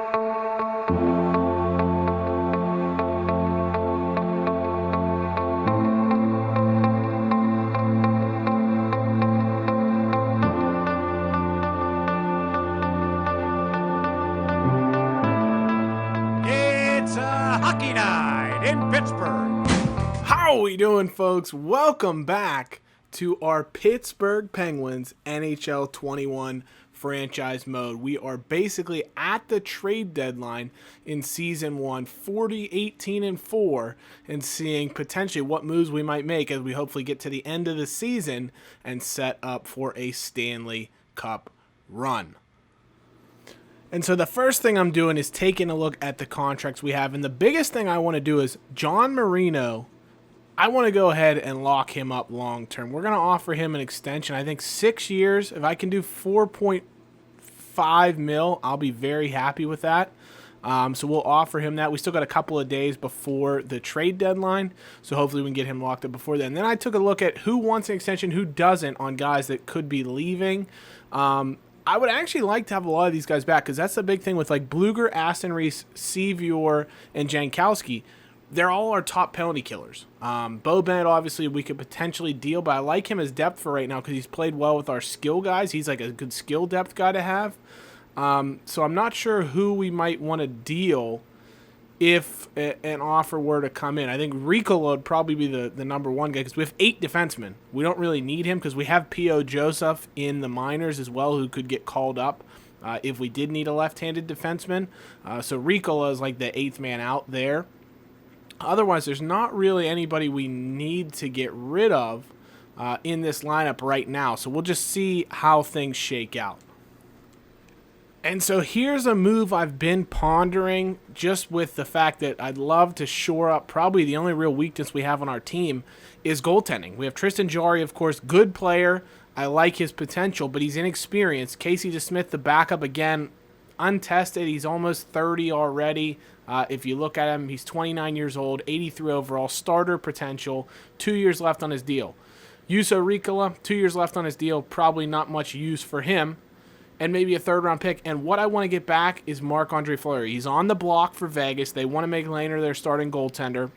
It's a hockey night in Pittsburgh. How are we doing, folks? Welcome back to our Pittsburgh Penguins NHL 21 franchise mode. We are basically at the trade deadline in season 1, 40-18-4, and seeing potentially what moves we might make as we hopefully get to the end of the season and set up for a Stanley Cup run. And so the first thing I'm doing is taking a look at the contracts we have. And the biggest thing I want to do is John Marino. I want to go ahead and lock him up long term. We're going to offer him an extension. I think 6 years. If I can do $4.5 million, I'll be very happy with that. So we'll offer him that. We still got a couple of days before the trade deadline, so hopefully we can get him locked up before then. Then I took a look at who wants an extension, who doesn't, on guys that could be leaving. I would actually like to have a lot of these guys back because that's the big thing with like Bluger, Aston Reese, Sevior, and Jankowski. They're all our top penalty killers. Bo Bennett, obviously, we could potentially deal, but I like him as depth for right now because he's played well with our skill guys. He's like a good skill depth guy to have. So I'm not sure who we might want to deal if an offer were to come in. I think Ricola would probably be the number one guy because we have 8 defensemen. We don't really need him because we have P.O. Joseph in the minors as well who could get called up if we did need a left-handed defenseman. So Ricola is like the 8th man out there. Otherwise, there's not really anybody we need to get rid of in this lineup right now. So we'll just see how things shake out. And so here's a move I've been pondering just with the fact that I'd love to shore up probably the only real weakness we have on our team is goaltending. We have Tristan Jarry, of course, good player. I like his potential, but he's inexperienced. Casey DeSmith, the backup, again, untested. He's almost 30 already. If you look at him, he's 29 years old, 83 overall, starter potential, 2 years left on his deal. Juuso Riikola, 2 years left on his deal, probably not much use for him, and maybe a third-round pick. And what I want to get back is Marc-Andre Fleury. He's on the block for Vegas. They want to make Lehner their starting goaltender.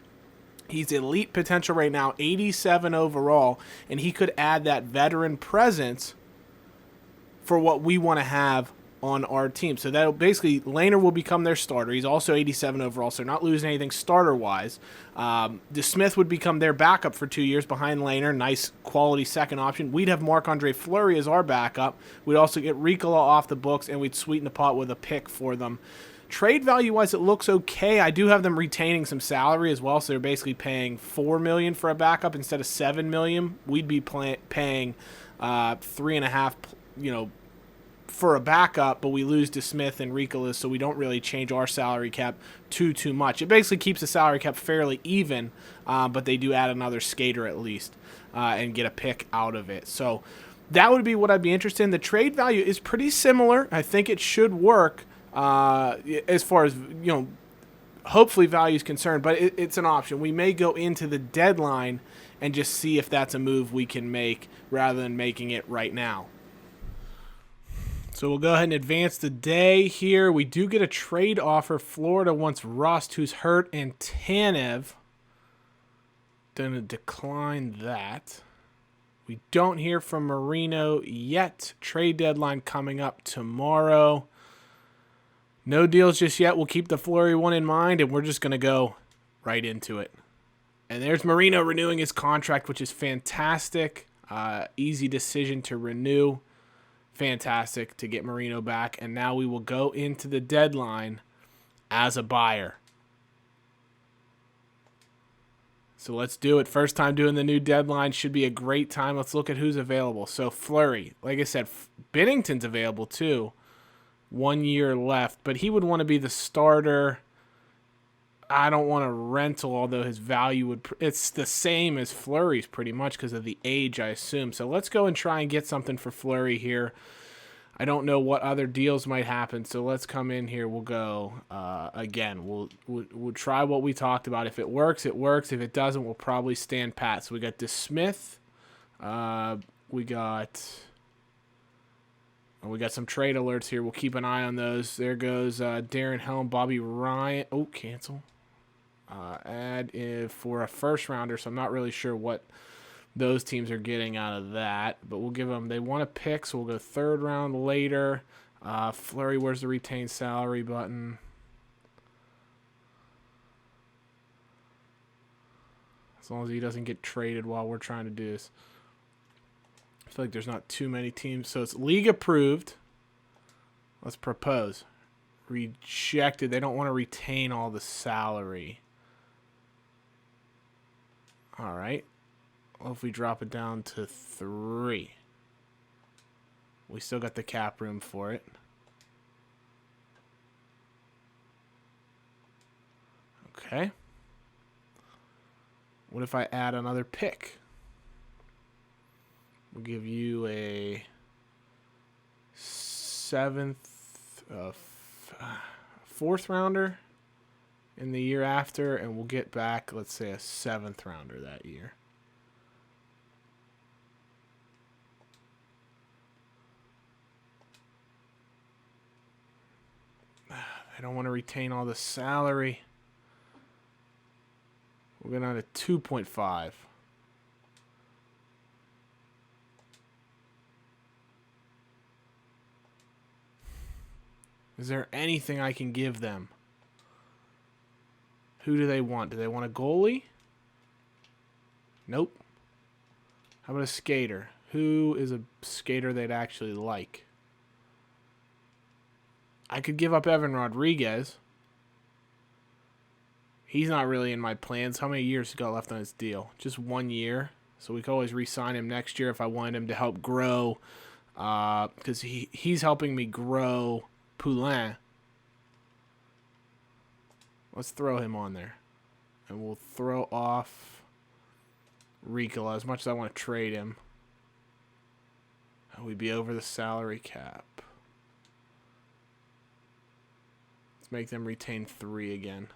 He's elite potential right now, 87 overall, and he could add that veteran presence for what we want to have on our team. So that basically Lehner will become their starter. He's also 87 overall, so not losing anything starter-wise. DeSmith would become their backup for 2 years behind Lehner. Nice quality second option. We'd have Marc-Andre Fleury as our backup. We'd also get Riikola off the books, and we'd sweeten the pot with a pick for them. Trade value-wise, it looks okay. I do have them retaining some salary as well, so they're basically paying $4 million for a backup instead of $7 million. We'd be paying $3.5 million, for a backup, but we lose to Smith and Riikola, so we don't really change our salary cap too much. It basically keeps the salary cap fairly even, but they do add another skater at least and get a pick out of it. So that would be what I'd be interested in. The trade value is pretty similar. I think it should work as far as, hopefully value is concerned, but it's an option. We may go into the deadline and just see if that's a move we can make rather than making it right now. So we'll go ahead and advance the day here. We do get a trade offer. Florida wants Rust, who's hurt, and Tanev. Going to decline that. We don't hear from Marino yet. Trade deadline coming up tomorrow. No deals just yet. We'll keep the Fleury one in mind, and we're just going to go right into it. And there's Marino renewing his contract, which is fantastic. Easy decision to renew. Fantastic to get Marino back, and now we will go into the deadline as a buyer. So let's do it. First time doing the new deadline. Should be a great time. Let's look at who's available. So Fleury, like I said, Binnington's available too. 1 year left, but he would want to be the starter. I don't want a rental, although his value would... It's the same as Fleury's pretty much because of the age, I assume. So let's go and try and get something for Fleury here. I don't know what other deals might happen, so let's come in here. We'll go again. We'll try what we talked about. If it works, it works. If it doesn't, we'll probably stand pat. So we got DeSmith. We got And we got some trade alerts here. We'll keep an eye on those. There goes Darren Helm, Bobby Ryan. Oh, cancel. Add in for a first rounder, so I'm not really sure what those teams are getting out of that. But we'll give them, they want a pick, so we'll go third round later. Fleury, where's the retain salary button? As long as he doesn't get traded while we're trying to do this. I feel like there's not too many teams. So it's league approved. Let's propose. Rejected. They don't want to retain all the salary. All right. Well, if we drop it down to 3. We still got the cap room for it. Okay. What if I add another pick? We'll give you a 4th rounder in the year after, and we'll get back, let's say, a 7th rounder that year. I don't want to retain all the salary. We're going on to 2.5. Is there anything I can give them? Who do they want? Do they want a goalie? Nope. How about a skater? Who is a skater they'd actually like? I could give up Evan Rodriguez. He's not really in my plans. How many years he got left on his deal? Just 1 year. So we could always re-sign him next year if I wanted him to help grow. Because he's helping me grow Poulin. Let's throw him on there. And we'll throw off Ricola as much as I want to trade him. We'd be over the salary cap. Let's make them retain 3 again.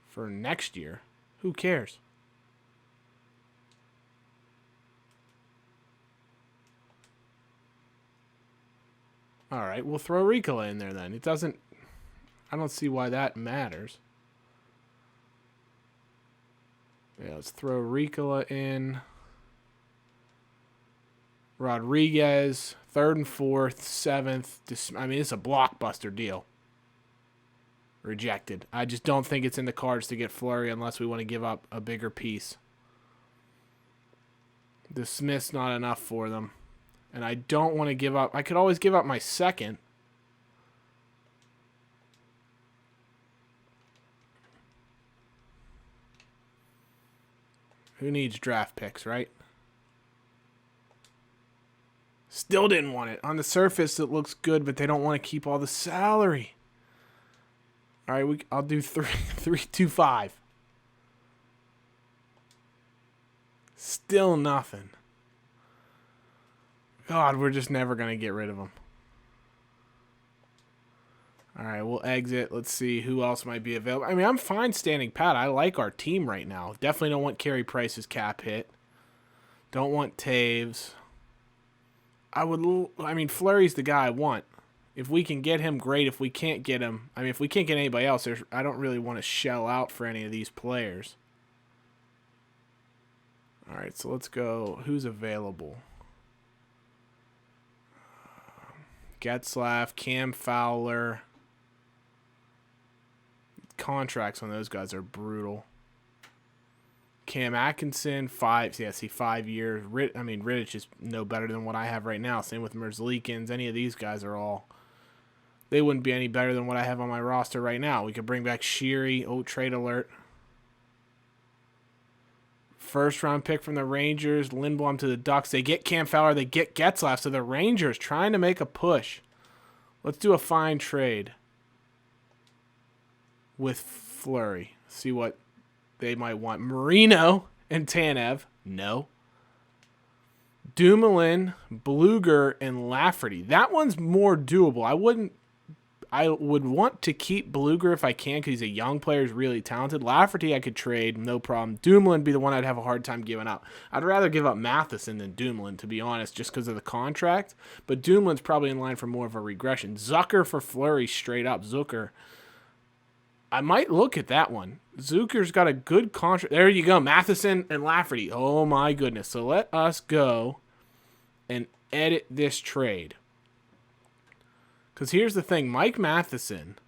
For next year, who cares? All right, we'll throw Ricola in there then. It doesn't... I don't see why that matters. Yeah, let's throw Ricola in. Rodriguez, 3rd and 4th, 7th. I mean, it's a blockbuster deal. Rejected. I just don't think it's in the cards to get Fleury unless we want to give up a bigger piece. The Smith's not enough for them. And I don't want to give up. I could always give up my 2nd. Who needs draft picks, right? Still didn't want it. On the surface, it looks good, but they don't want to keep all the salary. All right, I'll do 3.25. Still nothing. God, we're just never going to get rid of them. All right, we'll exit. Let's see who else might be available. I mean, I'm fine standing pat. I like our team right now. Definitely don't want Carey Price's cap hit. Don't want Taves. I mean, Fleury's the guy I want. If we can get him, great. If we can't get him, I mean, if we can't get anybody else, I don't really want to shell out for any of these players. All right, so let's go. Who's available? Getzlaff, Cam Fowler. Contracts on those guys are brutal. Cam Atkinson, 5 years. I mean, Rittich is no better than what I have right now. Same with Merzlikins. Any of these guys are all... They wouldn't be any better than what I have on my roster right now. We could bring back Sheary. Oh, trade alert. 1st round pick from the Rangers. Lindblom to the Ducks. They get Cam Fowler. They get Getzlaff. So the Rangers trying to make a push. Let's do a fine trade with Fleury. See what they might want. Marino and Tanev. No. Dumoulin, Bluger, and Lafferty. That one's more doable. I would want to keep Bluger if I can because he's a young player, he's really talented. Lafferty I could trade, no problem. Dumoulin would be the one I'd have a hard time giving up. I'd rather give up Matheson than Dumoulin, to be honest, just because of the contract. But Dumoulin's probably in line for more of a regression. Zucker for Fleury straight up. Zucker, I might look at that one. Zucker's got a good contract. There you go, Matheson and Lafferty. Oh my goodness. So let us go and edit this trade. Because here's the thing, Mike Matheson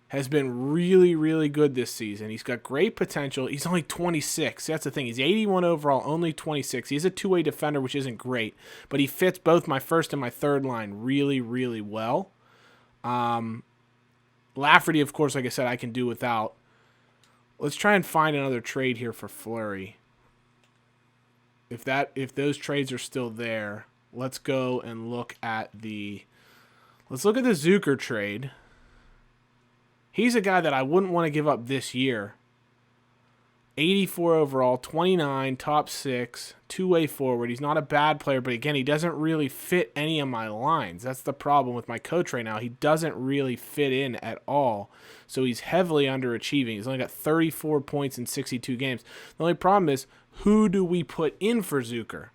has been really, really good this season. He's got great potential. He's only 26. That's the thing. He's 81 overall, only 26. He's a two-way defender, which isn't great. But he fits both my first and my third line really, really well. Lafferty, of course, like I said, I can do without. Let's try and find another trade here for Fleury. If those trades are still there, let's go and look at the... Let's look at the Zucker trade. He's a guy that I wouldn't want to give up this year. 84 overall, 29, top 6, two-way forward. He's not a bad player, but again, he doesn't really fit any of my lines. That's the problem with my coach right now. He doesn't really fit in at all, so he's heavily underachieving. He's only got 34 points in 62 games. The only problem is, who do we put in for Zucker?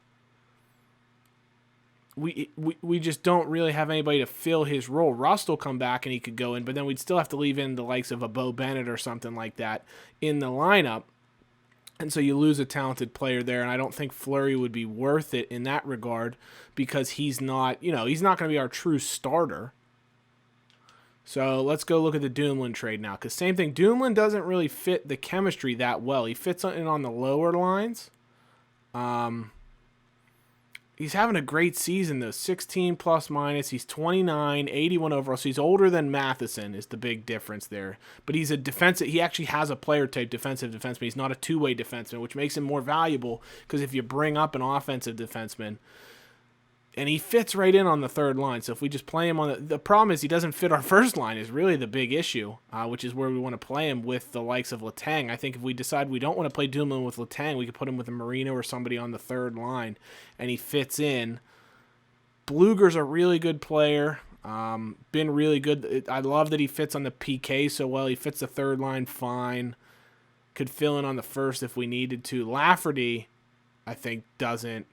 We just don't really have anybody to fill his role. Rust will come back and he could go in, but then we'd still have to leave in the likes of a Bo Bennett or something like that in the lineup. And so you lose a talented player there, and I don't think Fleury would be worth it in that regard because he's not going to be our true starter. So let's go look at the Dumoulin trade now, because same thing, Dumoulin doesn't really fit the chemistry that well. He fits in on the lower lines. He's having a great season, though. 16 plus minus. He's 29, 81 overall. So he's older than Matheson is the big difference there. But he's a defensive. He actually has a player-type defensive defenseman. He's not a two-way defenseman, which makes him more valuable because if you bring up an offensive defenseman, and he fits right in on the third line. So if we just play him on the problem is he doesn't fit our first line is really the big issue, which is where we want to play him with the likes of Letang. I think if we decide we don't want to play Dumoulin with Letang, we could put him with a Marino or somebody on the third line, and he fits in. Bluger's a really good player. Been really good. I love that he fits on the PK so well. He fits the third line fine. Could fill in on the first if we needed to. Lafferty, I think, doesn't.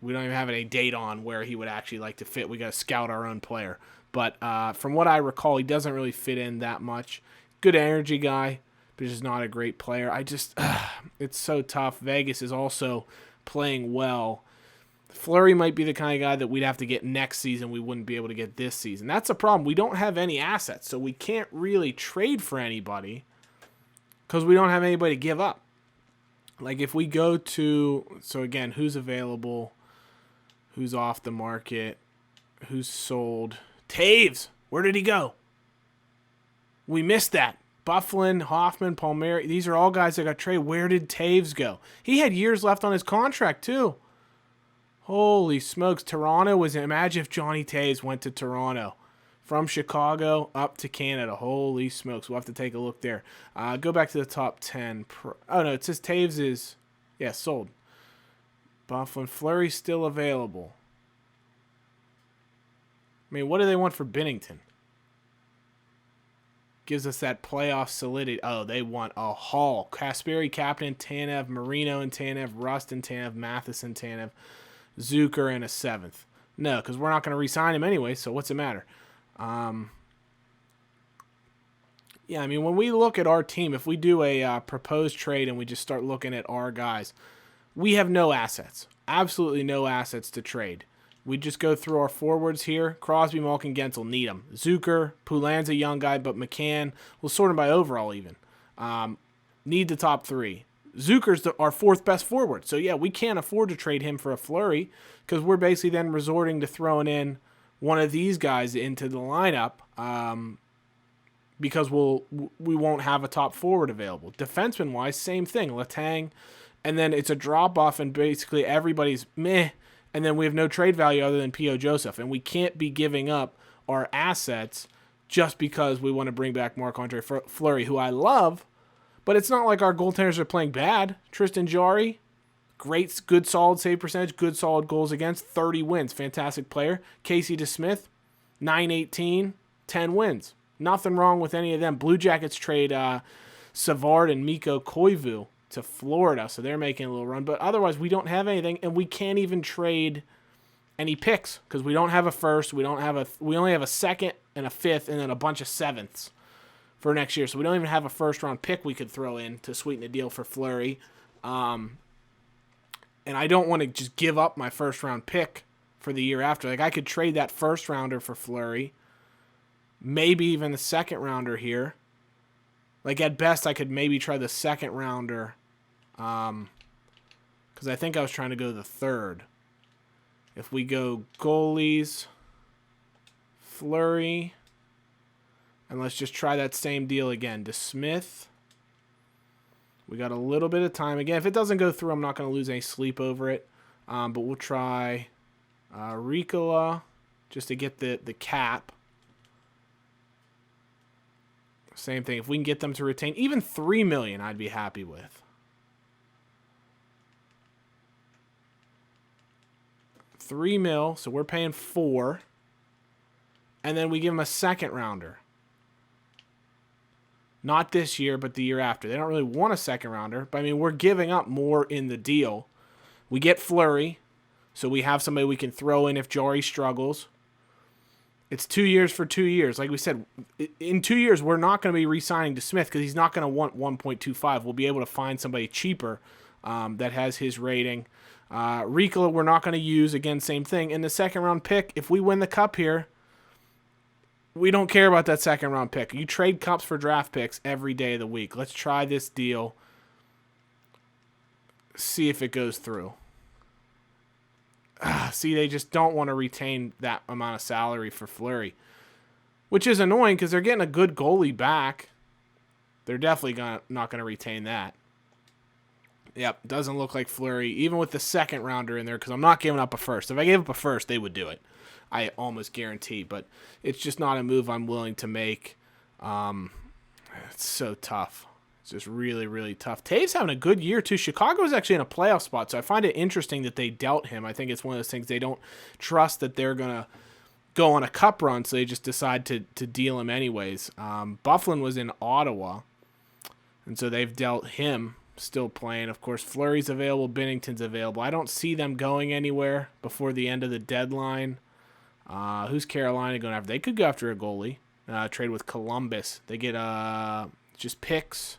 We don't even have any date on where he would actually like to fit. We got to scout our own player. But from what I recall, he doesn't really fit in that much. Good energy guy, but just not a great player. It's so tough. Vegas is also playing well. Fleury might be the kind of guy that we'd have to get next season. We wouldn't be able to get this season. That's a problem. We don't have any assets, so we can't really trade for anybody because we don't have anybody to give up. Like if we go to, so again, who's available? Who's off the market? Who's sold? Taves! Where did he go? We missed that. Bufflin, Hoffman, Palmieri, these are all guys that got traded. Where did Taves go? He had years left on his contract, too. Holy smokes. Toronto was... Imagine if Johnny Taves went to Toronto. From Chicago up to Canada. Holy smokes. We'll have to take a look there. Go back to the top 10. Oh, no. It says Taves is... Yeah, sold. Bufflin. Fleury's still available. I mean, what do they want for Binnington? Gives us that playoff solidity. Oh, they want a haul. Kasperi, captain, Tanev, Marino and Tanev, Rust and Tanev, Matheson, Tanev, Zucker, and a 7th. No, because we're not going to re-sign him anyway, so what's it matter? Yeah, I mean, when we look at our team, if we do a proposed trade and we just start looking at our guys, we have no assets. Absolutely no assets to trade. We just go through our forwards here. Crosby, Malkin, Gensel, need them. Zucker, Poulin's a young guy, but McCann, we'll sort him by overall even. Need the top 3. Zucker's our 4th best forward. So, yeah, we can't afford to trade him for a Fleury because we're basically then resorting to throwing in one of these guys into the lineup because we won't have a top forward available. Defenseman-wise, same thing. Letang, and then it's a drop-off and basically everybody's meh, and then we have no trade value other than P.O. Joseph, and we can't be giving up our assets just because we want to bring back Marc-Andre Fleury, who I love, but it's not like our goaltenders are playing bad. Tristan Jarry, great, good solid save percentage, good solid goals against, 30 wins, fantastic player. Casey DeSmith, 9-18, 10 wins. Nothing wrong with any of them. Blue Jackets trade Savard and Mikko Koivu to Florida, so they're making a little run. But otherwise, we don't have anything, and we can't even trade any picks because we don't have a first. We only have a second and a fifth, and then a bunch of sevenths for next year. So we don't even have a first-round pick we could throw in to sweeten the deal for Fleury. And I don't want to just give up my first-round pick for the year after. Like, I could trade that first-rounder for Fleury, maybe even the second-rounder here. Like, at best, I could maybe try the second-rounder because I think I was trying to go the third. If we go goalies, Fleury, and let's just try that same deal again. To Smith. We got a little bit of time. Again, if it doesn't go through, I'm not going to lose any sleep over it. But we'll try Ricola just to get the cap. Same thing. If we can get them to retain even $3 million, I'd be happy with. $3 million, so we're paying $4 million. And then we give them a second rounder. Not this year, but the year after. They don't really want a second rounder, but I mean, we're giving up more in the deal. We get Fleury, so we have somebody we can throw in if Jari struggles. It's 2 years for 2 years. Like we said, in 2 years, we're not going to be re-signing to Smith because he's not going to want 1.25. We'll be able to find somebody cheaper that has his rating. Ricola, we're not going to use. Again, same thing. In the second round pick, if we win the cup here, we don't care about that second round pick. You trade cups for draft picks every day of the week. Let's try this deal. See if it goes through. See, they just don't want to retain that amount of salary for Fleury, which is annoying because they're getting a good goalie back. They're definitely not going to retain that. Yep, doesn't look like Fleury, even with the second rounder in there, because I'm not giving up a first. If I gave up a first, they would do it. I almost guarantee, but it's just not a move I'm willing to make. It's so tough. It's just really, really tough. Taves having a good year, too. Chicago's actually in a playoff spot, so I find it interesting that they dealt him. I think it's one of those things they don't trust that they're going to go on a cup run, so they just decide to deal him anyways. Bufflin was in Ottawa, and so they've dealt him, still playing. Of course, Fleury's available, Binnington's available. I don't see them going anywhere before the end of the deadline. Who's Carolina going after? They could go after a goalie. Trade with Columbus. They get just picks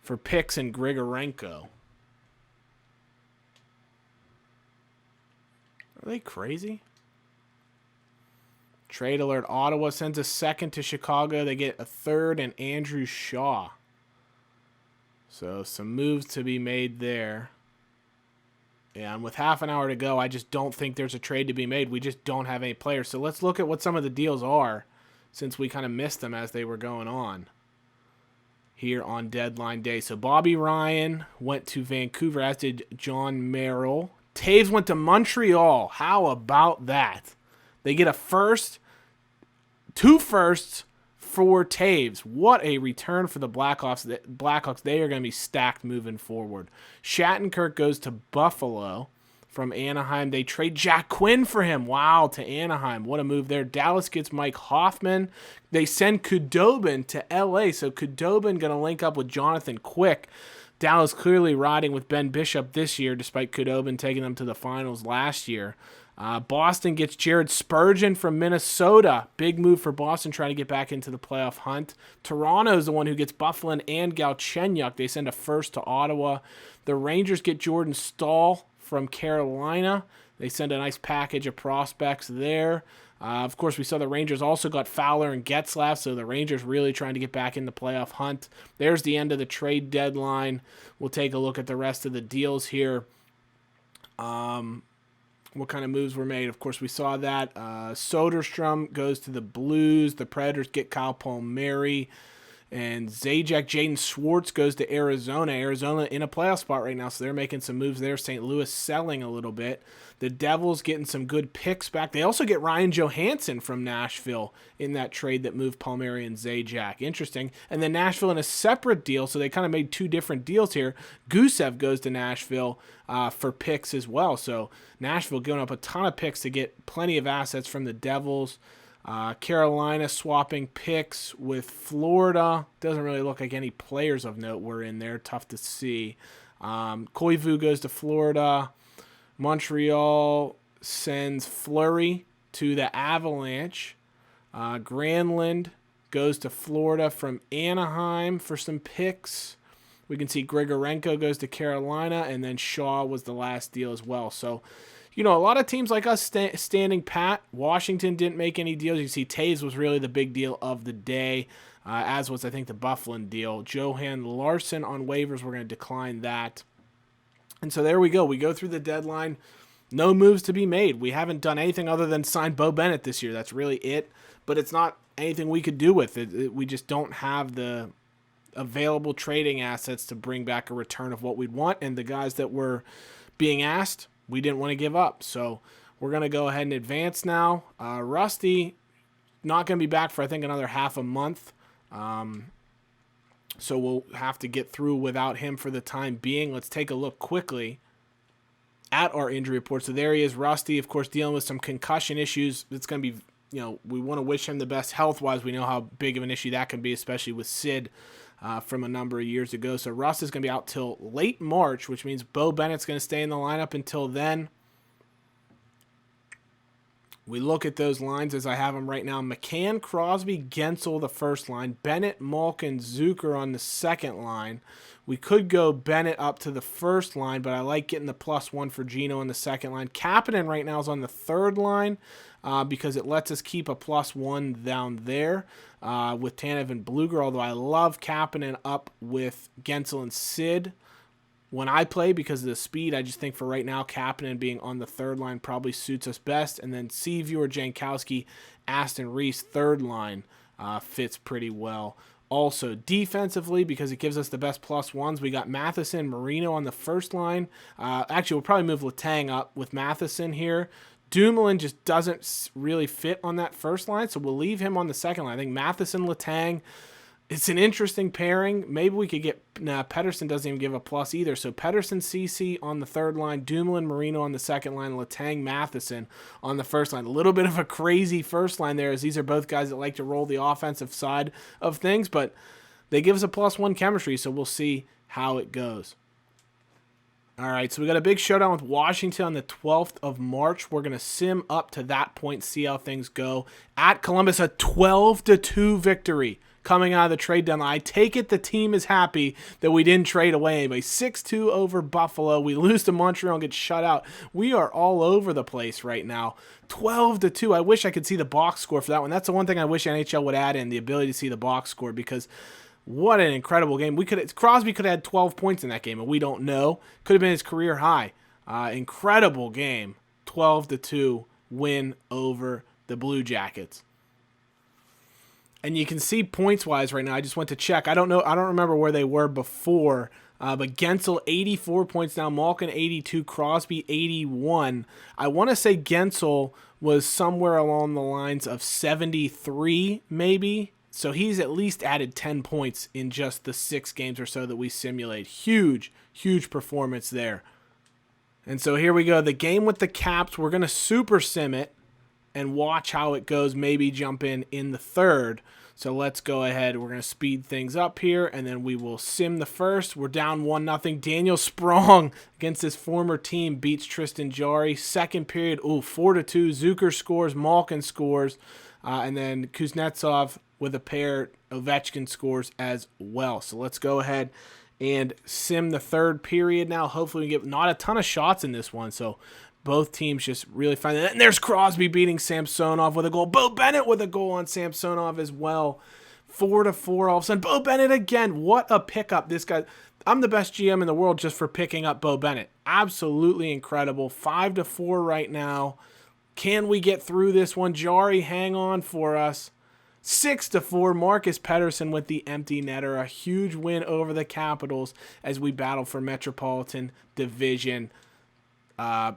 for picks and Grigorenko. Are they crazy? Trade alert. Ottawa sends a second to Chicago. They get a third and Andrew Shaw. So some moves to be made there. Yeah, and with half an hour to go, I just don't think there's a trade to be made. We just don't have any players. So let's look at what some of the deals are since we kind of missed them as they were going on here on deadline day. So Bobby Ryan went to Vancouver, as did John Merrill. Taves went to Montreal. How about that? They get a first, 2 firsts for Taves. What a return for the Blackhawks. They are going to be stacked moving forward. Shattenkirk goes to Buffalo from Anaheim. They trade Jack Quinn for him. Wow, to Anaheim. What a move there. Dallas gets Mike Hoffman. They send Khudobin to LA. So Khudobin going to link up with Jonathan Quick. Dallas clearly riding with Ben Bishop this year, despite Khudobin taking them to the finals last year. Boston gets Jared Spurgeon from Minnesota. Big move for Boston, trying to get back into the playoff hunt. Toronto's the one who gets Bufflin and Galchenyuk. They send a first to Ottawa. The Rangers get Jordan Staal from Carolina. They send a nice package of prospects there. Of course, we saw the Rangers also got Fowler and Getzlaf, so the Rangers really trying to get back in the playoff hunt. There's the end of the trade deadline. We'll take a look at the rest of the deals here. What kind of moves were made? Of course, we saw that. Soderstrom goes to the Blues. The Predators get Kyle Palmieri. And Zajac, Jaden Schwartz goes to Arizona. Arizona in a playoff spot right now, so they're making some moves there. St. Louis selling a little bit. The Devils getting some good picks back. They also get Ryan Johansson from Nashville in that trade that moved Palmieri and Zajac. Interesting. And then Nashville in a separate deal, so they kind of made two different deals here. Gusev goes to Nashville for picks as well. So Nashville giving up a ton of picks to get plenty of assets from the Devils. Carolina swapping picks with Florida. Doesn't really look like any players of note were in there. Tough to see. Koivu goes to Florida. Montreal sends Fleury to the Avalanche. Granlund goes to Florida from Anaheim for some picks. We can see Grigorenko goes to Carolina, and then Shaw was the last deal as well. So, a lot of teams like us standing pat. Washington didn't make any deals. You see Taves was really the big deal of the day, as was, I think, the Bufflin deal. Johan Larson on waivers, we're going to decline that. And so there we go. We go through the deadline. No moves to be made. We haven't done anything other than sign Bo Bennett this year. That's really it. But it's not anything we could do with it. We just don't have the available trading assets to bring back a return of what we'd want. And the guys that were being asked, we didn't want to give up. So we're going to go ahead and advance now. Rusty, not going to be back for, I think, another half a month. So we'll have to get through without him for the time being. Let's take a look quickly at our injury report. So there he is, Rusty, of course, dealing with some concussion issues. It's going to be, we want to wish him the best health-wise. We know how big of an issue that can be, especially with Sid from a number of years ago. So Russ is going to be out till late March, which means Bo Bennett's going to stay in the lineup until then. We look at those lines as I have them right now. McCann, Crosby, Gensel, the first line. Bennett, Malkin, Zucker on the second line. We could go Bennett up to the first line, but I like getting the +1 for Gino on the second line. Kapanen right now is on the third line because it lets us keep a +1 down there with Tanev and Bluger, although I love Kapanen up with Gensel and Sid when I play because of the speed. I just think for right now, Kapanen being on the third line probably suits us best. And then Sevior, Jankowski, Aston Reese, third line fits pretty well. Also, defensively, because it gives us the best +1s, we got Matheson, Marino on the first line. Actually, we'll probably move Letang up with Matheson here. Dumoulin just doesn't really fit on that first line, so we'll leave him on the second line. I think Matheson, Letang, it's an interesting pairing. Maybe we could get... Pettersson doesn't even give a plus either. So Pettersson, CC on the third line, Dumoulin, Marino on the second line, Letang, Matheson on the first line. A little bit of a crazy first line there, as these are both guys that like to roll the offensive side of things, but they give us a +1 chemistry, so we'll see how it goes. All right, so we got a big showdown with Washington on the 12th of March. We're going to sim up to that point, see how things go. At Columbus, a 12-2 victory coming out of the trade deadline. I take it the team is happy that we didn't trade away anybody. 6-2 over Buffalo. We lose to Montreal and get shut out. We are all over the place right now. 12-2. I wish I could see the box score for that one. That's the one thing I wish NHL would add in, the ability to see the box score, because what an incredible game. Crosby could have had 12 points in that game, and we don't know. Could have been his career high. Incredible game. 12-2 win over the Blue Jackets. And you can see points-wise right now. I just went to check. I don't remember where they were before. But Gensel, 84 points now. Malkin, 82. Crosby, 81. I want to say Gensel was somewhere along the lines of 73, maybe. So he's at least added 10 points in just the 6 games or so that we simulate. Huge, huge performance there. And so here we go. The game with the Caps, we're going to super sim it and watch how it goes, maybe jump in the third. So let's go ahead. We're going to speed things up here, and then we will sim the first. We're down 1-0. Daniel Sprong against his former team beats Tristan Jarry. Second period, 4-2. Zucker scores, Malkin scores, and then Kuznetsov with a pair. Ovechkin scores as well. So let's go ahead and sim the third period now. Hopefully we get not a ton of shots in this one, so both teams just really find it. And there's Crosby beating Samsonov with a goal. Bo Bennett with a goal on Samsonov as well. 4-4 all of a sudden. Bo Bennett again. What a pickup. This guy, I'm the best GM in the world just for picking up Bo Bennett. Absolutely incredible. 5-4 right now. Can we get through this one? Jarry, hang on for us. 6-4, Marcus Pettersson with the empty netter. A huge win over the Capitals as we battle for Metropolitan Division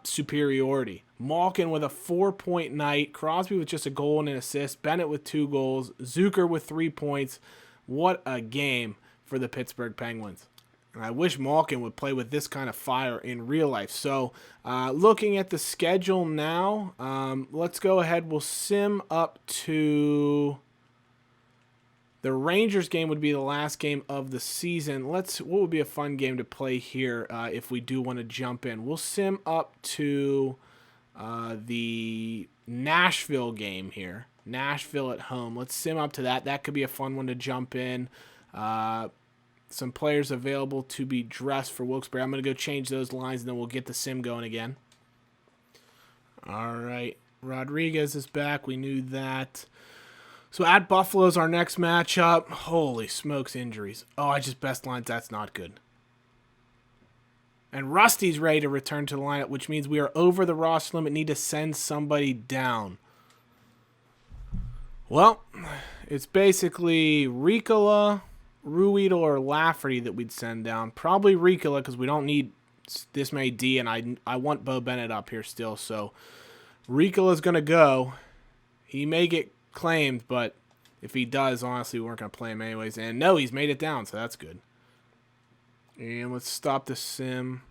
superiority. Malkin with a 4-point night. Crosby with just a goal and an assist. Bennett with 2 goals. Zucker with 3 points. What a game for the Pittsburgh Penguins. And I wish Malkin would play with this kind of fire in real life. So looking at the schedule now, let's go ahead. We'll sim up to... The Rangers game would be the last game of the season. What would be a fun game to play here if we do want to jump in? We'll sim up to the Nashville game here. Nashville at home. Let's sim up to that. That could be a fun one to jump in. Some players available to be dressed for Wilkes-Barre. I'm going to go change those lines, and then we'll get the sim going again. All right. Rodriguez is back. We knew that. So at Buffalo's our next matchup. Holy smokes, injuries. Oh, I just best lines. That's not good. And Rusty's ready to return to the lineup, which means we are over the roster limit. Need to send somebody down. Well, it's basically Ricola, Ruedel, or Lafferty that we'd send down. Probably Ricola because we don't need this many D, and I want Bo Bennett up here still. So Ricola's going to go. He may get claimed, but if he does, honestly, we weren't going to play him anyways. And no, he's made it down, so that's good. And let's stop the sim.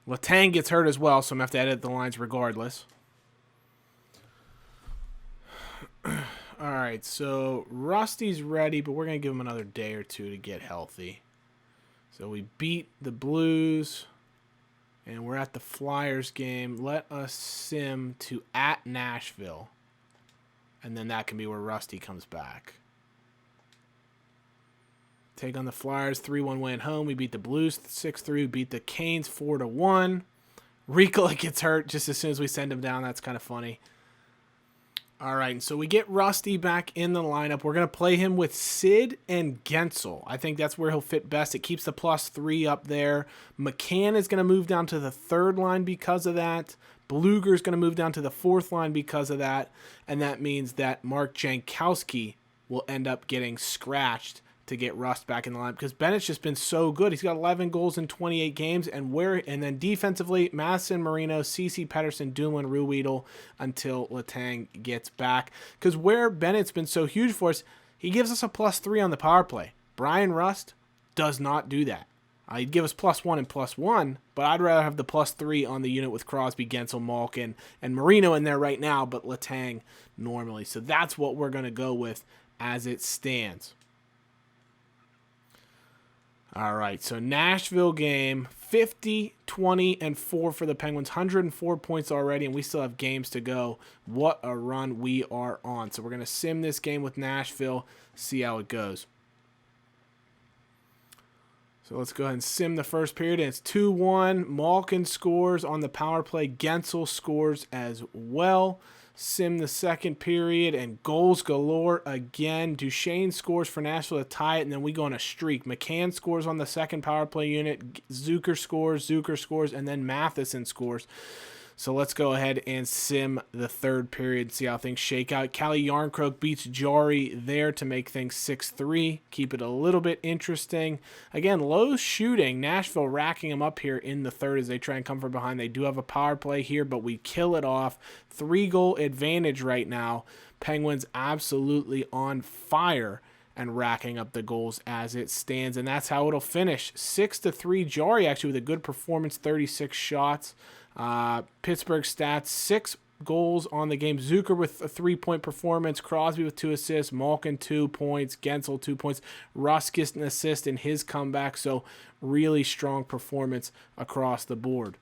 Letang gets hurt as well, so I'm going to have to edit the lines regardless. All right, so Rusty's ready, but we're going to give him another day or two to get healthy. So we beat the Blues, and we're at the Flyers game. Let us sim to at Nashville. And then that can be where Rusty comes back. Take on the Flyers, 3-1 win at home. We beat the Blues 6-3. Beat the Canes 4-1. Ricola gets hurt just as soon as we send him down. That's kind of funny. All right, so we get Rusty back in the lineup. We're going to play him with Sid and Gensel. I think that's where he'll fit best. It keeps the +3 up there. McCann is going to move down to the 3rd line because of that. Bluger is going to move down to the 4th line because of that. And that means that Mark Jankowski will end up getting scratched to get Rust back in the line because Bennett's just been so good. He's got 11 goals in 28 games, and then defensively, Madison, Marino, CC Pettersson, Dumoulin, Ruedel until Letang gets back. Because where Bennett's been so huge for us, he gives us a +3 on the power play. Brian Rust does not do that. He'd give us +1 and +1, but I'd rather have the +3 on the unit with Crosby, Gensel, Malkin, and Marino in there right now, but Letang normally. So that's what we're going to go with as it stands. All right, so Nashville game, 50, 20, and 4 for the Penguins. 104 points already, and we still have games to go. What a run we are on. So we're going to sim this game with Nashville, see how it goes. So let's go ahead and sim the first period, and it's 2-1. Malkin scores on the power play. Gensel scores as well. Sim the second period, and goals galore again. Duchesne scores for Nashville to tie it, and then we go on a streak. McCann scores on the second power play unit. Zucker scores, and then Matheson scores. So let's go ahead and sim the third period, see how things shake out. Calle Yarncroke beats Jari there to make things 6-3. Keep it a little bit interesting. Again, low shooting. Nashville racking them up here in the third as they try and come from behind. They do have a power play here, but we kill it off. 3-goal advantage right now. Penguins absolutely on fire and racking up the goals as it stands, and that's how it'll finish. 6-3. Jari actually with a good performance, 36 shots. Pittsburgh stats, 6 goals on the game. Zucker with a 3-point performance. Crosby with 2 assists. Malkin 2 points. Gensel 2 points. Russ gets an assist in his comeback. So really strong performance across the board.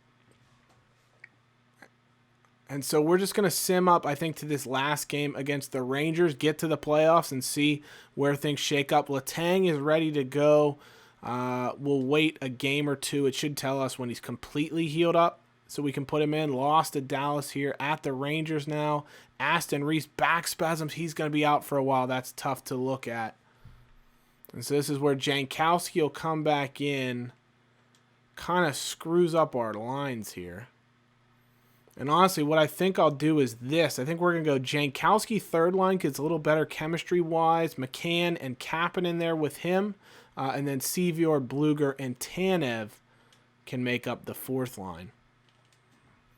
And so we're just going to sim up, I think, to this last game against the Rangers, get to the playoffs, and see where things shake up. Letang is ready to go. We'll wait a game or two. It should tell us when he's completely healed up, so we can put him in. Lost to Dallas here at the Rangers now. Aston Reese, back spasms. He's going to be out for a while. That's tough to look at. And so this is where Jankowski will come back in. Kind of screws up our lines here. And honestly, what I think I'll do is this. I think we're going to go Jankowski third line because it's a little better chemistry-wise. McCann and Kapanen in there with him. And then Sevior, Bluger, and Tanev can make up the fourth line.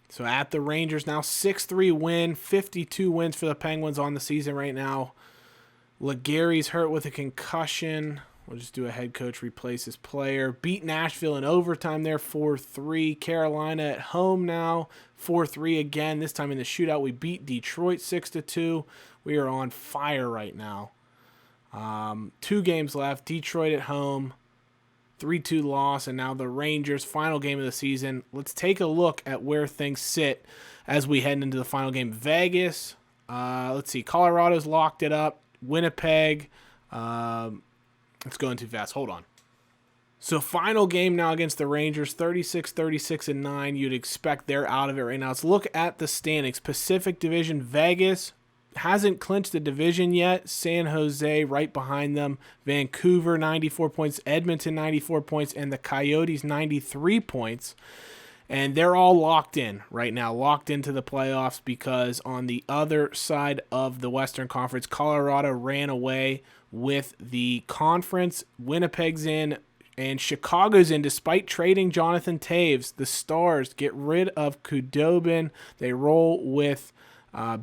So at the Rangers now, 6-3 win, 52 wins for the Penguins on the season right now. Legary's hurt with a concussion. We'll just do a head coach replace his player. Beat Nashville in overtime there, 4-3. Carolina at home now, 4-3 again. This time in the shootout, we beat Detroit 6-2. We are on fire right now. 2 games left. Detroit at home, 3-2 loss, and now the Rangers, final game of the season. Let's take a look at where things sit as we head into the final game. Vegas, let's see, Colorado's locked it up. Winnipeg, it's going too fast. Hold on. So final game now against the Rangers, 36-36-9. You'd expect they're out of it right now. Let's look at the standings. Pacific Division, Vegas hasn't clinched the division yet. San Jose right behind them. Vancouver, 94 points. Edmonton, 94 points. And the Coyotes, 93 points. And they're all locked in right now, locked into the playoffs because on the other side of the Western Conference, Colorado ran away with the conference. Winnipeg's in and Chicago's in despite trading Jonathan Taves. The Stars get rid of Khudobin. They roll with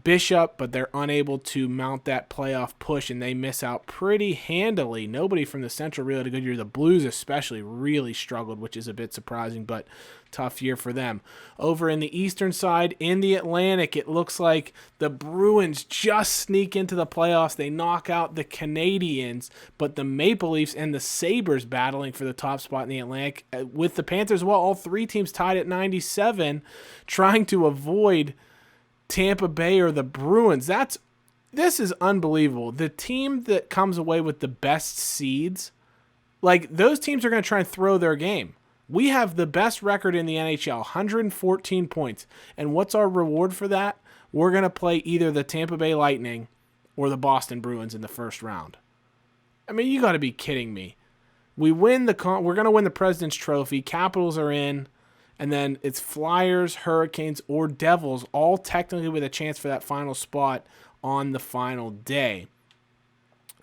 Bishop, but they're unable to mount that playoff push, and they miss out pretty handily. Nobody from the Central really had a good year. The Blues especially really struggled, which is a bit surprising, but tough year for them. Over in the Eastern side, in the Atlantic, it looks like the Bruins just sneak into the playoffs. They knock out the Canadiens, but the Maple Leafs and the Sabres battling for the top spot in the Atlantic. With the Panthers, well, all 3 teams tied at 97, trying to avoid Tampa Bay or the Bruins. This is unbelievable. The team that comes away with the best seeds, like those teams are going to try and throw their game. We have the best record in the NHL, 114 points. And what's our reward for that? We're going to play either the Tampa Bay Lightning or the Boston Bruins in the first round. I mean, you got to be kidding me. We're going to win the President's Trophy. Capitals are in. And then it's Flyers, Hurricanes, or Devils, all technically with a chance for that final spot on the final day.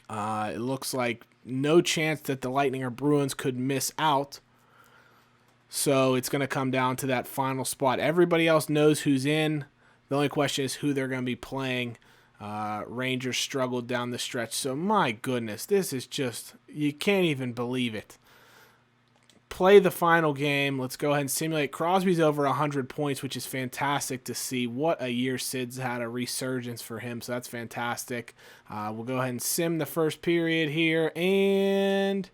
It looks like no chance that the Lightning or Bruins could miss out. So it's going to come down to that final spot. Everybody else knows who's in. The only question is who they're going to be playing. Rangers struggled down the stretch. So my goodness, this is just, you can't even believe it. Play the final game. Let's go ahead and simulate. Crosby's over 100 points, which is fantastic to see. What a year Sid's had, a resurgence for him, so that's fantastic. We'll go ahead and sim the first period here, and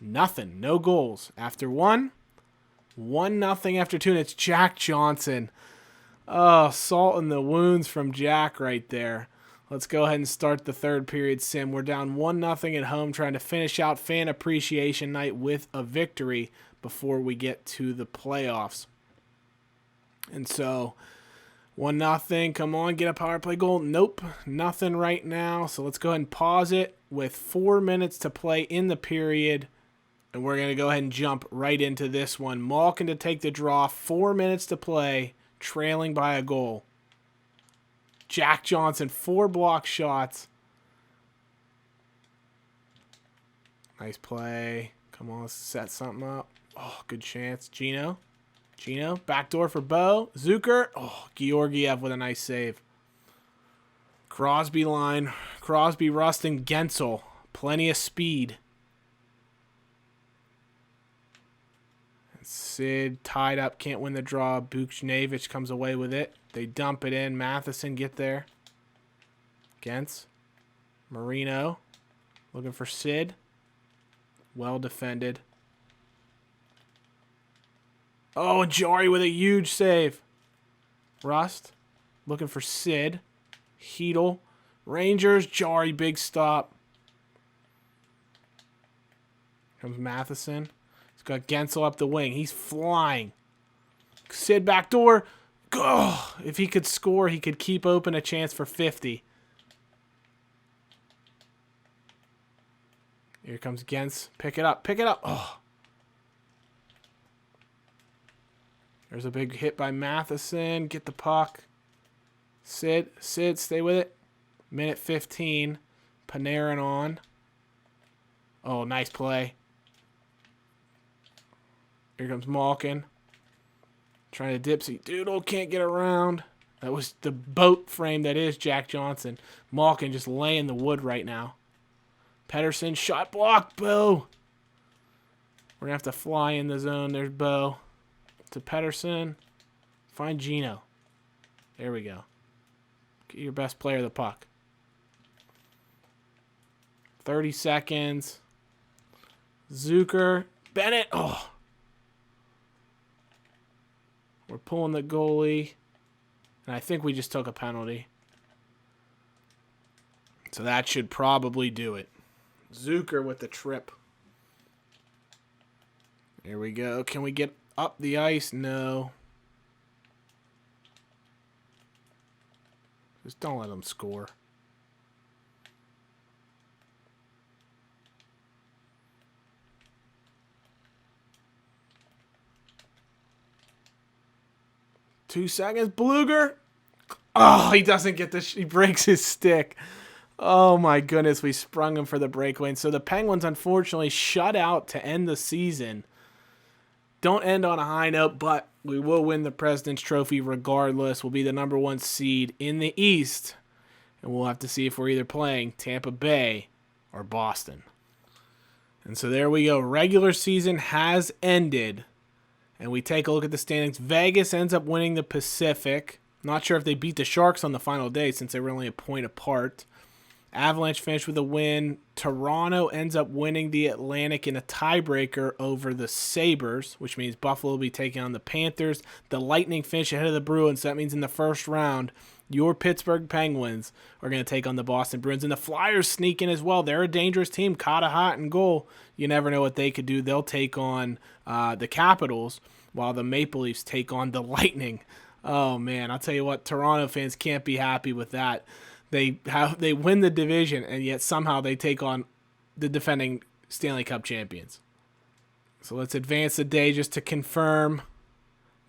nothing. No goals. After 1-0 after 2, and it's Jack Johnson. Oh, salt in the wounds from Jack right there. Let's go ahead and start the third period sim. We're down 1-0 at home, trying to finish out Fan Appreciation Night with a victory before we get to the playoffs. And so, 1-0. Come on, get a power play goal. Nope, nothing right now. So let's go ahead and pause it with 4 minutes to play in the period. And we're going to go ahead and jump right into this one. Malkin to take the draw. 4 minutes to play, trailing by a goal. Jack Johnson, 4 block shots. Nice play. Come on, let's set something up. Oh, good chance. Gino, backdoor for Bo. Zucker. Oh, Georgiev with a nice save. Crosby line. Crosby, Rust, and Gensel. Plenty of speed. And Sid tied up, can't win the draw. Buchnevich comes away with it. They dump it in. Matheson get there. Gens. Marino. Looking for Sid. Well defended. Oh, and Jari with a huge save. Rust. Looking for Sid. Heedle. Rangers. Jari, big stop. Comes Matheson. He's got Gensel up the wing. He's flying. Sid backdoor. Oh, if he could score, he could keep open a chance for 50. Here comes Gens. Pick it up. Oh. There's a big hit by Matheson. Get the puck. Sid, stay with it. Minute 15. Panarin on. Oh, nice play. Here comes Malkin. Trying to dipsy doodle. Can't get around. That was the boat frame that is Jack Johnson. Malkin just laying the wood right now. Pettersson, shot block, Bo. We're going to have to fly in the zone. There's Bo. To Pettersson. Find Gino. There we go. Get your best player of the puck. 30 seconds. Zucker. Bennett. Oh. We're pulling the goalie. And I think we just took a penalty. So that should probably do it. Zucker with the trip. Here we go. Can we get up the ice? No. Just don't let them score. Two seconds. Bluger. Oh, he doesn't get this. He breaks his stick. Oh, my goodness. We sprung him for the breakaway. And so the Penguins, unfortunately, shut out to end the season. Don't end on a high note, but we will win the President's Trophy regardless. We'll be the #1 seed in the East. And we'll have to see if we're either playing Tampa Bay or Boston. And so there we go. Regular season has ended. And we take a look at the standings. Vegas ends up winning the Pacific. Not sure if they beat the Sharks on the final day since they were only a point apart. Avalanche finished with a win. Toronto ends up winning the Atlantic in a tiebreaker over the Sabres, which means Buffalo will be taking on the Panthers. The Lightning finish ahead of the Bruins. So that means in the first round, your Pittsburgh Penguins are going to take on the Boston Bruins. And the Flyers sneak in as well. They're a dangerous team. Caught a hot in goal. You never know what they could do. They'll take on the Capitals, while the Maple Leafs take on the Lightning. Oh, man, I'll tell you what, Toronto fans can't be happy with that. They win the division, and yet somehow they take on the defending Stanley Cup champions. So let's advance the day just to confirm.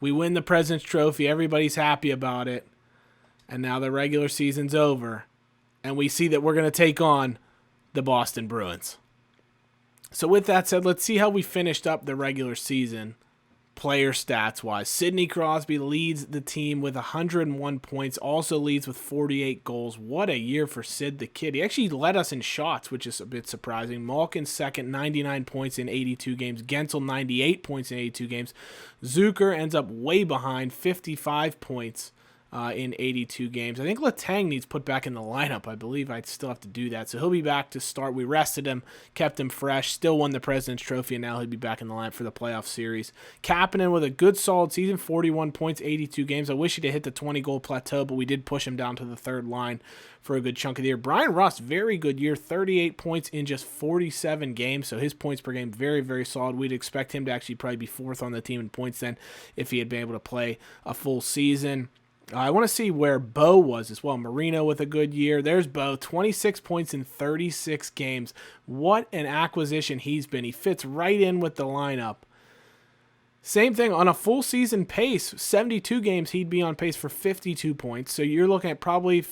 We win the President's Trophy. Everybody's happy about it. And now the regular season's over. And we see that we're going to take on the Boston Bruins. So with that said, let's see how we finished up the regular season. Player stats-wise, Sidney Crosby leads the team with 101 points, also leads with 48 goals. What a year for Sid the Kid. He actually led us in shots, which is a bit surprising. Malkin second, 99 points in 82 games. Gensel, 98 points in 82 games. Zucker ends up way behind, 55 points in 82 games. I think Letang needs put back in the lineup. I believe I'd still have to do that. So he'll be back to start. We rested him, kept him fresh, still won the President's Trophy, and now he'll be back in the lineup for the playoff series. Kapanen with a good solid season, 41 points, 82 games. I wish he'd have hit the 20-goal plateau, but we did push him down to the third line for a good chunk of the year. Brian Rust, very good year, 38 points in just 47 games, so his points per game, very, very solid. We'd expect him to actually probably be fourth on the team in points then if he had been able to play a full season. I want to see where Bo was as well. Marino with a good year. There's Bo, 26 points in 36 games. What an acquisition he's been. He fits right in with the lineup. Same thing on a full season pace, 72 games, he'd be on pace for 52 points. So you're looking at probably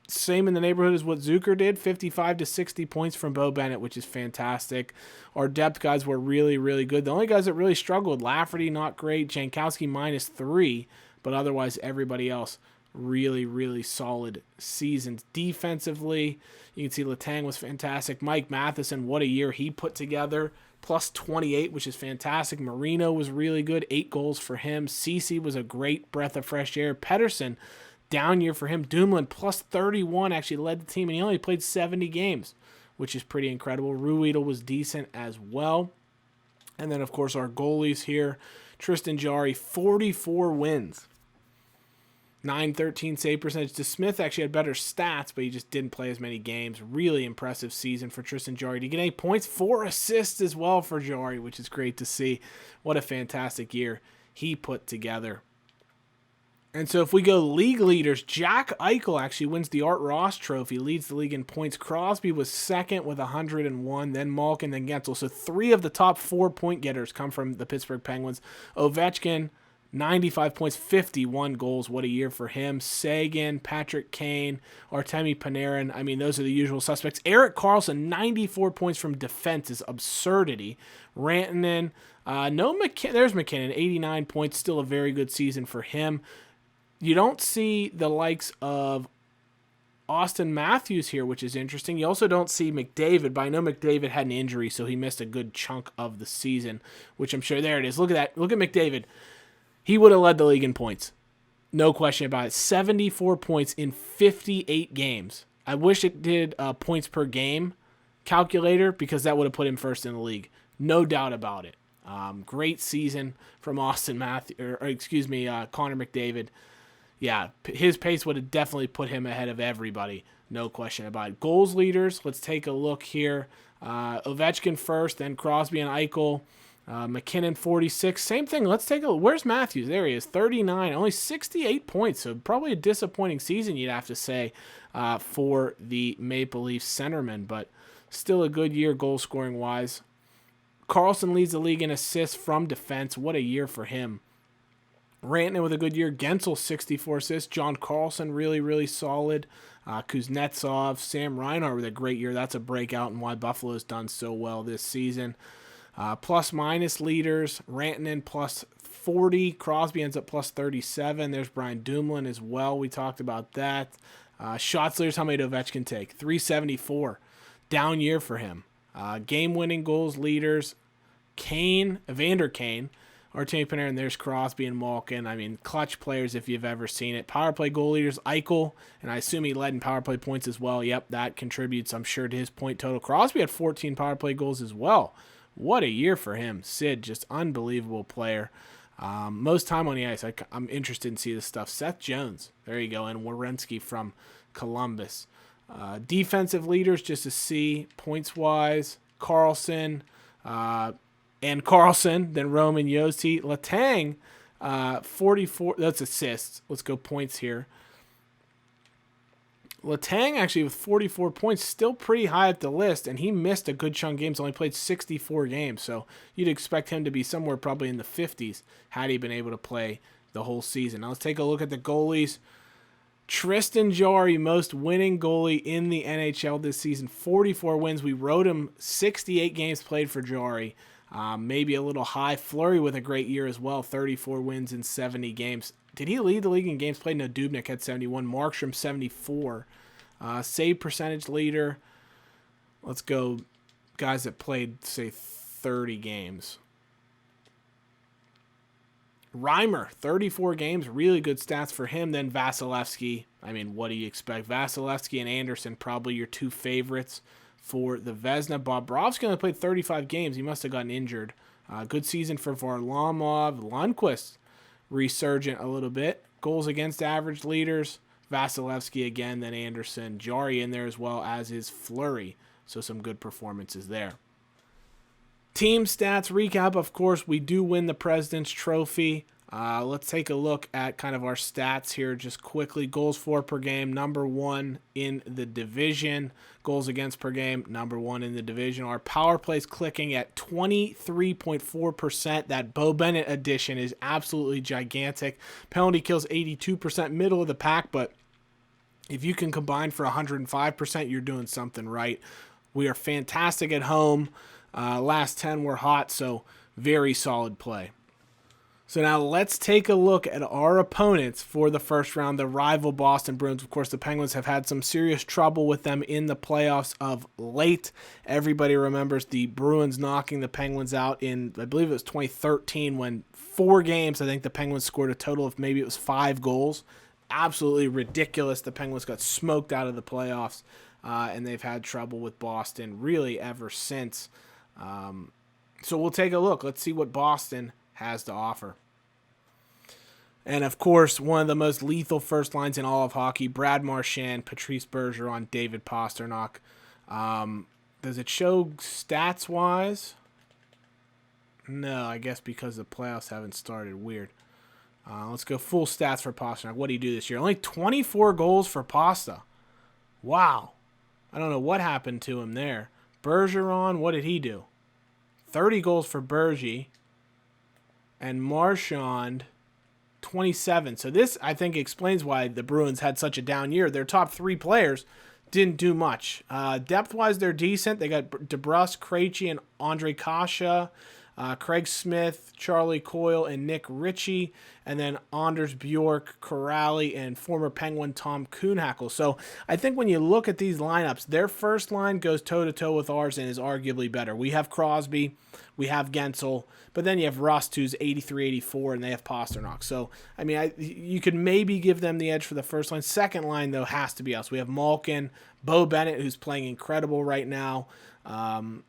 same in the neighborhood as what Zucker did, 55 to 60 points from Bo Bennett, which is fantastic. Our depth guys were really, really good. The only guys that really struggled, Lafferty, not great. Jankowski, -3. But otherwise, everybody else, really, really solid seasons. Defensively, you can see Letang was fantastic. Mike Matheson, what a year he put together. Plus 28, which is fantastic. Marino was really good. 8 goals for him. Ceci was a great breath of fresh air. Pettersson, down year for him. Dumoulin, plus 31, actually led the team, and he only played 70 games, which is pretty incredible. Ruedel was decent as well. And then, of course, our goalies here. Tristan Jarry, 44 wins. 913 save percentage. DeSmith actually had better stats, but he just didn't play as many games. Really impressive season for Tristan Jarry. To get 8 points, 4 assists as well for Jarry, which is great to see. What a fantastic year he put together. And so if we go league leaders, Jack Eichel actually wins the Art Ross Trophy, leads the league in points. Crosby was second with 101, then Malkin, then Gensel. So 3 of the top 4 point getters come from the Pittsburgh Penguins. Ovechkin, 95 points, 51 goals. What a year for him. Sagan, Patrick Kane, Artemi Panarin. I mean, those are the usual suspects. Erik Karlsson, 94 points from defense is absurdity. Rantanen, there's McKinnon, 89 points. Still a very good season for him. You don't see the likes of Austin Matthews here, which is interesting. You also don't see McDavid, but I know McDavid had an injury, so he missed a good chunk of the season, which I'm sure, there it is. Look at that. Look at McDavid. He would have led the league in points. No question about it. 74 points in 58 games. I wish it did a points per game calculator, because that would have put him first in the league. No doubt about it. Great season from Connor McDavid. Yeah, his pace would have definitely put him ahead of everybody. No question about it. Goals leaders, let's take a look here. Ovechkin first, then Crosby and Eichel. McKinnon, 46. Same thing. Let's take a look. Where's Matthews? There he is, 39. Only 68 points, so probably a disappointing season, you'd have to say, for the Maple Leafs centerman, but still a good year goal-scoring-wise. Karlsson leads the league in assists from defense. What a year for him. Rantanen with a good year. Gensel, 64 assists. John Carlson, really, really solid. Kuznetsov, Sam Reinhart with a great year. That's a breakout and why Buffalo's done so well this season. Plus-minus leaders. Rantanen, plus 40. Crosby ends up plus 37. There's Brian Dumoulin as well. We talked about that. Shots leaders, how many did Ovechkin take? 374. Down year for him. Game-winning goals leaders. Evander Kane. Artemi Panarin, there's Crosby and Malkin. I mean, clutch players if you've ever seen it. Power play goal leaders, Eichel, and I assume he led in power play points as well. Yep, that contributes, I'm sure, to his point total. Crosby had 14 power play goals as well. What a year for him. Sid, just unbelievable player. Most time on the ice, I'm interested in seeing this stuff. Seth Jones, there you go, and Werenski from Columbus. Defensive leaders, just to see, points-wise, Carlson, and Carlson, then Roman Josi. Letang, 44. That's assists. Let's go points here. Letang actually with 44 points, still pretty high at the list, and he missed a good chunk of games, only played 64 games, so you'd expect him to be somewhere probably in the 50s had he been able to play the whole season. Now let's take a look at the goalies. Tristan Jarry, most winning goalie in the NHL this season, 44 wins. We wrote him 68 games played for Jarry. Maybe a little high. Fleury with a great year as well, 34 wins in 70 games. Did he lead the league in games played? No, Dubnyk had 71. Markstrom, 74. Save percentage leader. Let's go guys that played, say, 30 games. Reimer, 34 games. Really good stats for him. Then Vasilevsky. I mean, what do you expect? Vasilevsky and Anderson, probably your two favorites for the Vezina. Bobrovsky only played 35 games. He must have gotten injured. Good season for Varlamov. Lundqvist, resurgent a little bit. Goals against average leaders. Vasilevsky again, then Anderson. Jarry in there as well, as is Fleury. So some good performances there. Team stats recap. Of course, we do win the President's Trophy. Let's take a look at kind of our stats here just quickly. Goals for per game, number one in the division. Goals against per game, number one in the division. Our power plays clicking at 23.4%. That Bo Bennett addition is absolutely gigantic. Penalty kills 82%, middle of the pack, but if you can combine for 105%, you're doing something right. We are fantastic at home. Last 10 were hot, so very solid play. So now let's take a look at our opponents for the first round, the rival Boston Bruins. Of course, the Penguins have had some serious trouble with them in the playoffs of late. Everybody remembers the Bruins knocking the Penguins out in, I believe it was 2013, when 4 games, I think the Penguins scored a total of maybe it was 5 goals. Absolutely ridiculous. The Penguins got smoked out of the playoffs, and they've had trouble with Boston really ever since. So we'll take a look. Let's see what Boston has to offer. And, of course, one of the most lethal first lines in all of hockey, Brad Marchand, Patrice Bergeron, David Pastrnak. Does it show stats-wise? No, I guess because the playoffs haven't started. Weird. Let's go full stats for Pastrnak. What did he do this year? Only 24 goals for Pasta. Wow. I don't know what happened to him there. Bergeron, what did he do? 30 goals for Bergie. And Marchand, 27. So this, I think, explains why the Bruins had such a down year. Their top 3 players didn't do much. Depth-wise, they're decent. They got DeBrusque, Krejci, and Andre Kasha, Craig Smith, Charlie Coyle, and Nick Ritchie, and then Anders Bjork, Corrali, and former Penguin Tom Kuhnhackl. So I think when you look at these lineups, their first line goes toe-to-toe with ours and is arguably better. We have Crosby, we have Gensel, but then you have Rust, who's 83-84, and they have Pasternak. So, I mean, you could maybe give them the edge for the first line. Second line, though, has to be us. We have Malkin, Bo Bennett, who's playing incredible right now, and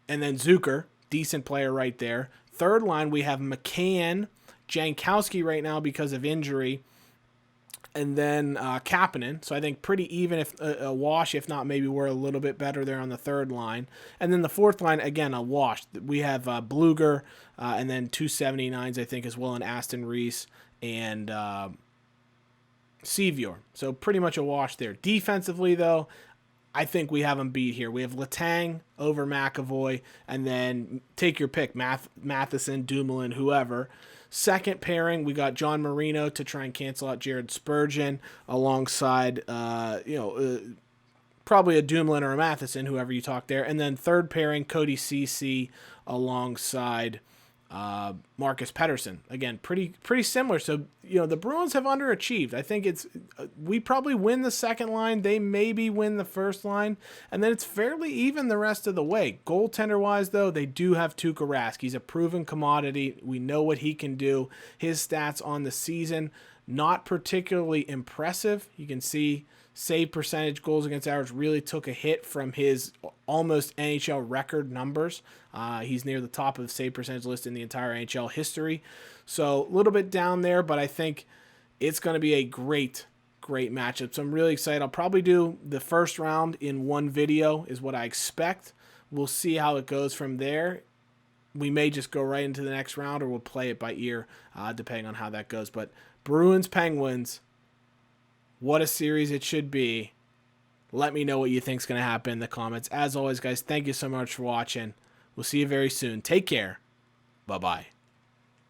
then Zucker, decent player right there. Third line, we have McCann, Jankowski right now because of injury, and then Kapanen. So I think pretty even, if a wash, if not maybe we're a little bit better there on the third line. And then the fourth line, again, a wash. We have Bluger, and then 279s, I think, as well, in Aston Reese and Sevior. So pretty much a wash there. Defensively, though, I think we have them beat here. We have Letang over McAvoy, and then take your pick, Matheson, Dumoulin, whoever. Second pairing, we got John Marino to try and cancel out Jared Spurgeon alongside, probably a Dumoulin or a Matheson, whoever you talk there. And then third pairing, Cody Ceci alongside Marcus Pettersson. Again, pretty similar. So, the Bruins have underachieved. I think we probably win the second line. They maybe win the first line. And then it's fairly even the rest of the way. Goaltender-wise, though, they do have Tuukka Rask. He's a proven commodity. We know what he can do. His stats on the season, not particularly impressive. You can see save percentage, goals against average really took a hit from his almost NHL record numbers. He's near the top of the save percentage list in the entire NHL history. So a little bit down there, but I think it's going to be a great matchup. So I'm really excited. I'll probably do the first round in one video is what I expect. We'll see how it goes from there. We may just go right into the next round, or we'll play it by ear, depending on how that goes. But Bruins, Penguins, what a series it should be. Let me know what you think is going to happen in the comments. As always, guys, thank you so much for watching. We'll see you very soon. Take care. Bye-bye.